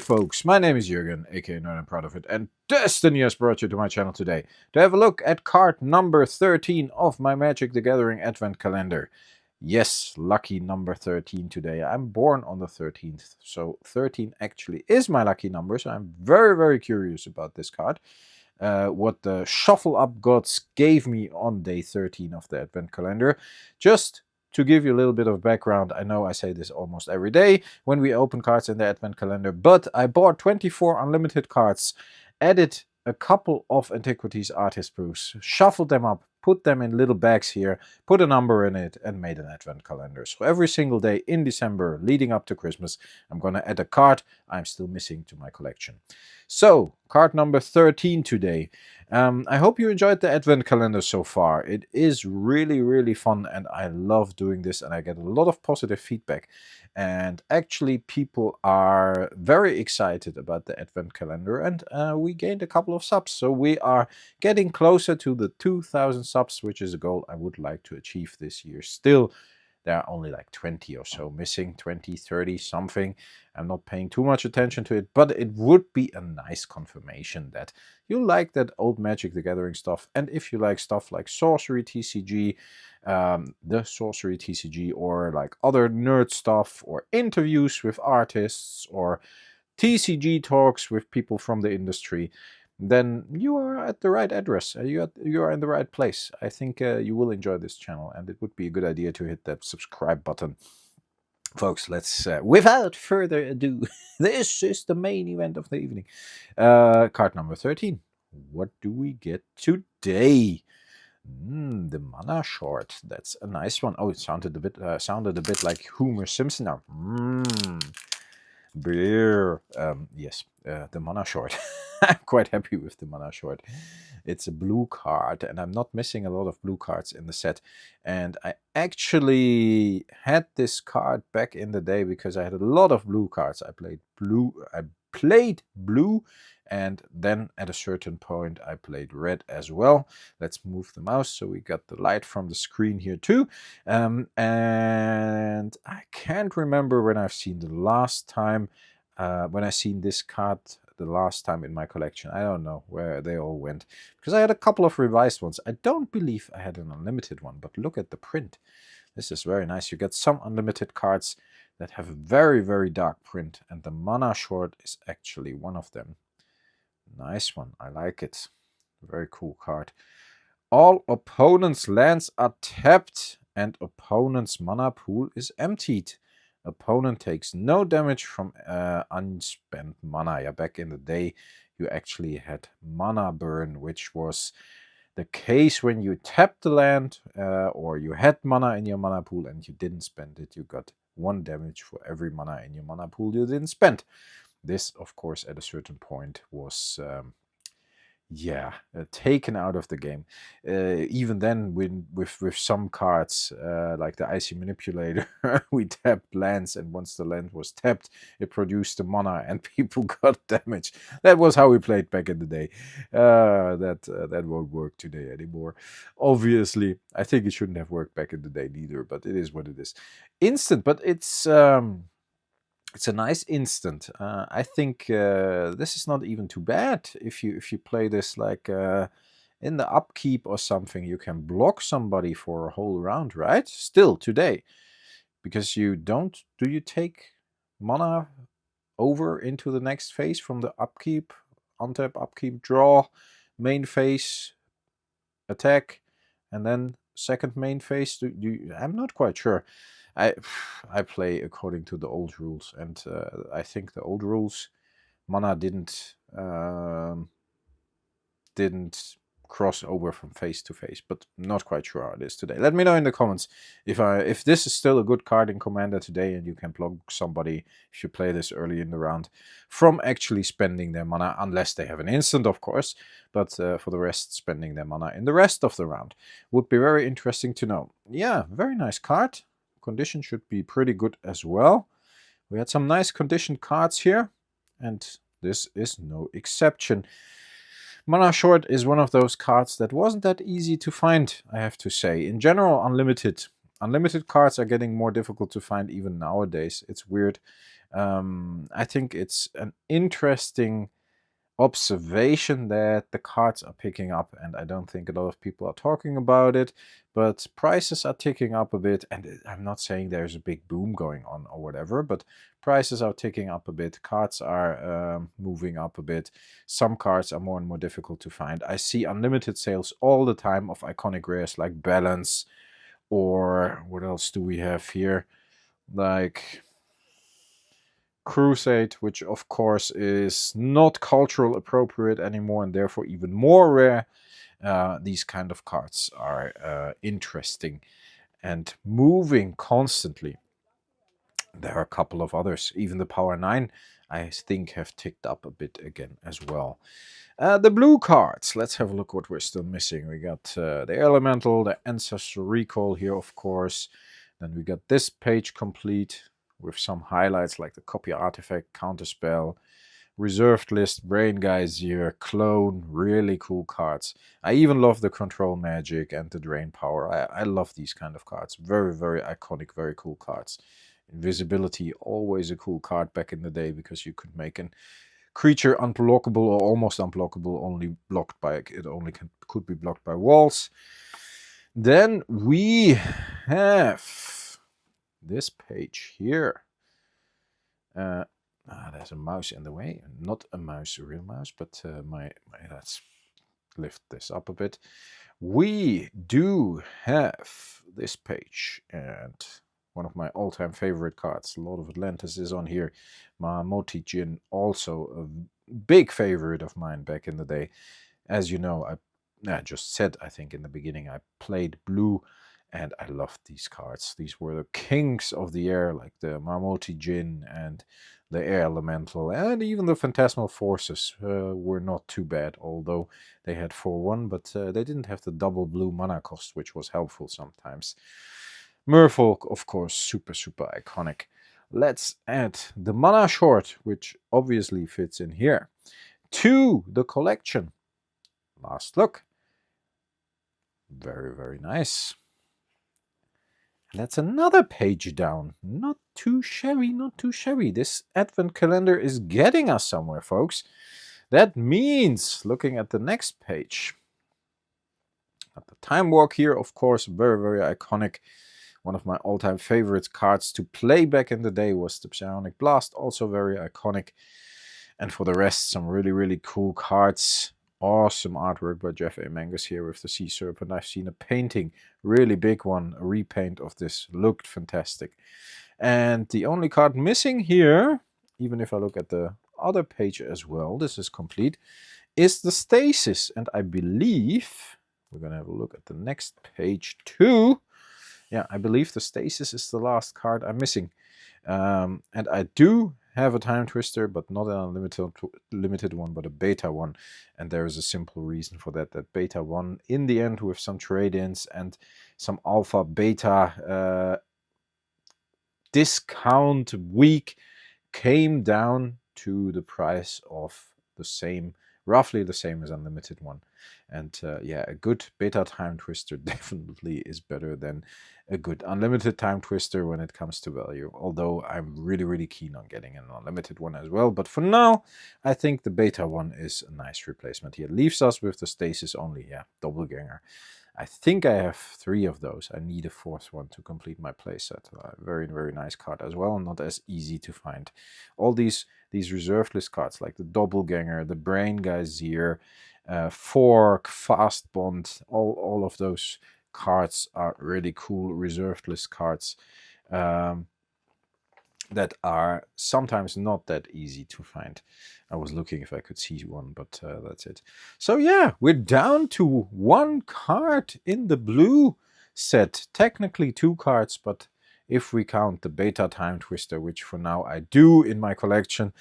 folks, my name is Jürgen, aka Nerd and Proud of It, and Destiny has brought you to my channel today to have a look at card number 13 of my Magic the Gathering Advent Calendar. Yes, lucky number 13 today. I'm born on the 13th, so 13 actually is my lucky number, so I'm very curious about this card. What the Shuffle Up gods gave me on day 13 of the Advent Calendar. Just to give you a little bit of background, I know I say this almost every day when we open cards in the Advent Calendar, but I bought 24 unlimited cards, added a couple of Antiquities Artist proofs, shuffled them up, put them in little bags here, put a number in it, and made an Advent Calendar. So every single day in December, leading up to Christmas, I'm going to add a card I'm still missing to my collection. So, card number 13 today. I hope you enjoyed the Advent Calendar so far. It is really fun, and I love doing this, and I get a lot of positive feedback. And actually, people are very excited about the Advent Calendar, and we gained a couple of subs. So we are getting closer to the 2,000 subs, which is a goal I would like to achieve this year. Still, there are only like 20 or so missing, 20, 30, something. I'm not paying too much attention to it, but it would be a nice confirmation that you like that old Magic the Gathering stuff. And if you like stuff like Sorcery TCG, the Sorcery TCG, or like other nerd stuff, or interviews with artists, or TCG talks with people from the industry, then you are at the right address. You are in the right place. I think you will enjoy this channel, and it would be a good idea to hit that subscribe button. Folks, let's, without further ado, this is the main event of the evening. Card number 13. What do we get today? The Mana Short. That's a nice one. Oh, it sounded a bit like Homer Simpson now. Beer. Yes, the Mana Short. I'm quite happy with the Mana Short. It's a blue card, and I'm not missing a lot of blue cards in the set. And I actually had this card back in the day because I had a lot of blue cards. I played blue, and then at a certain point I played red as well. Let's move the mouse so we got the light from the screen here too. And I can't remember when I've seen the last time, when I seen this card the last time in my collection. I don't know where they all went, because I had a couple of revised ones. I don't believe I had an unlimited one, but look at the print. This is very nice. You get some unlimited cards that have a very dark print, and the Mana Short is actually one of them. Nice one. I like it. Very cool card. All opponents' lands are tapped, and opponent's mana pool is emptied. Opponent takes no damage from unspent mana. Yeah, back in the day, you actually had mana burn, which was the case when you tapped the land, or you had mana in your mana pool and you didn't spend it. You got 1 damage for every mana in your mana pool you didn't spend. This, of course, at a certain point was taken out of the game. Even then, with some cards, like the Icy Manipulator, we tapped lands, and once the land was tapped, it produced the mana, and people got damage. That was how we played back in the day. That won't work today anymore. Obviously, I think it shouldn't have worked back in the day neither, but it is what it is. Instant, but it's a nice instant. I think this is not even too bad. If you play this like in the upkeep or something, you can block somebody for a whole round, right? Still today, because you don't. Do you take mana over into the next phase from the upkeep, untap, upkeep, draw, main phase, attack, and then second main phase? I'm not quite sure. I play according to the old rules, and I think the old rules, mana didn't cross over from phase to phase, but not quite sure how it is today. Let me know in the comments if this is still a good card in Commander today, and you can block somebody if you play this early in the round from actually spending their mana, unless they have an instant, of course. But for the rest, spending their mana in the rest of the round would be very interesting to know. Yeah, very nice card. Condition should be pretty good as well. We had some nice conditioned cards here, and this is no exception. Mana Short is one of those cards that wasn't that easy to find, I have to say. In general, Unlimited Unlimited cards are getting more difficult to find even nowadays. It's weird. I think it's an interesting observation that the cards are picking up, and I don't think a lot of people are talking about it, but prices are ticking up a bit, and I'm not saying there's a big boom going on or whatever, but prices are ticking up a bit, cards are moving up a bit, some cards are more and more difficult to find. I see unlimited sales all the time of iconic rares like Balance, or what else do we have here, like Crusade, which of course is not cultural appropriate anymore and therefore even more rare. These kind of cards are interesting and moving constantly. There are a couple of others. Even the Power 9, I think, have ticked up a bit again as well. The blue cards, let's have a look what we're still missing. We got the Elemental, the Ancestral Recall here, of course. Then we got this page complete with some highlights like the Copy Artifact, Counterspell, Reserved List, Brain Geyser, Clone, really cool cards. I even love the Control Magic and the Drain Power. I love these kind of cards. Very, very iconic, very cool cards. Invisibility, always a cool card back in the day because you could make a creature unblockable or almost unblockable, only blocked by it only could be blocked by walls. Then we have this page here. There's a mouse in the way. Not a mouse, a real mouse, but let's lift this up a bit. We do have this page, and one of my all-time favorite cards, Lord of Atlantis, is on here. Jin, also a big favorite of mine back in the day. As you know, I just said, I think in the beginning, I played blue, and I loved these cards. These were the kings of the air, like the Jin and the Air Elemental, and even the Phantasmal Forces were not too bad, although they had 4/1, but they didn't have the double blue mana cost, which was helpful sometimes. Merfolk, of course, super, super iconic. Let's add the Mana Short, which obviously fits in here, to the collection. Last look. Very, very nice. That's another page down. Not too shabby, not too shabby. This Advent Calendar is getting us somewhere, folks. That means, looking at the next page, at the Time Walk here, of course, very, very iconic. One of my all-time favorite cards to play back in the day was the Psionic Blast, also very iconic. And for the rest, some really, really cool cards. Awesome artwork by Jeff A. Mangus here with the Sea Serpent. I've seen a painting, really big one, a repaint of this. Looked fantastic. And the only card missing here, even if I look at the other page as well, this is complete, is the Stasis. And I believe, we're going to have a look at the next page too. Yeah, I believe the Stasis is the last card I'm missing. And I do have a Time Twister, but not an unlimited one, but a beta one. And there is a simple reason for that. That beta one, in the end, with some trade-ins and some alpha beta discount week, came down to the price of the same, roughly the same as unlimited one. And yeah, a good beta Time Twister definitely is better than a good unlimited Time Twister when it comes to value. Although I'm really, really keen on getting an unlimited one as well. But for now, I think the beta one is a nice replacement here. Leaves us with the Stasis only. Yeah, Doppelganger. I think I have 3 of those. I need a 4th one to complete my playset. Very, very nice card as well. Not as easy to find. All these reserved list cards like the Doppelganger, the Brain Geyser, Fork, Fast Bond, all of those cards are really cool reserved list cards that are sometimes not that easy to find. I was looking if I could see one, but that's it. So yeah, we're down to 1 card in the blue set. Technically 2 cards, but if we count the beta Time Twister, which for now I do in my collection,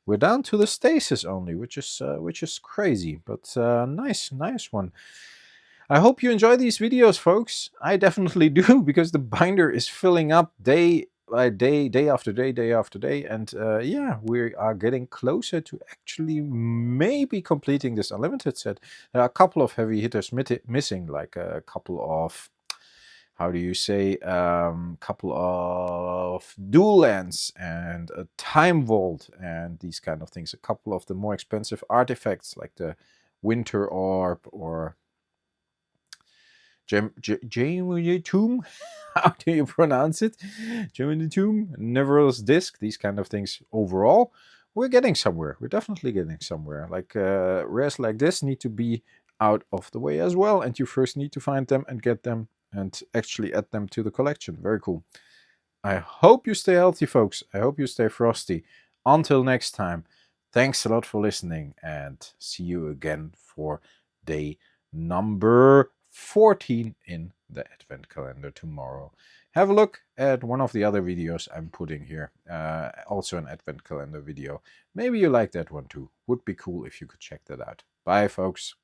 we're down to the Stasis only, which is crazy, but nice one. I hope you enjoy these videos, folks. I definitely do, because the binder is filling up day by day, day after day, day after day. And yeah, we are getting closer to actually maybe completing this unlimited set. There are a couple of heavy hitters missing, like a couple of how do you say, couple of dual lands and a time vault and these kind of things. A couple of the more expensive artifacts like the Winter Orb or Tomb. How do you pronounce it? Tomb, Never's Disc, these kind of things. Overall, we're getting somewhere. We're definitely getting somewhere. Like rares like this need to be out of the way as well, and you first need to find them and get them and actually add them to the collection. Very cool. I hope you stay healthy, folks. I hope you stay frosty. Until next time, thanks a lot for listening, and see you again for day number 14 in the Advent Calendar tomorrow. Have a look at one of the other videos I'm putting here. Also an Advent Calendar video. Maybe you like that one too. Would be cool if you could check that out. Bye, folks.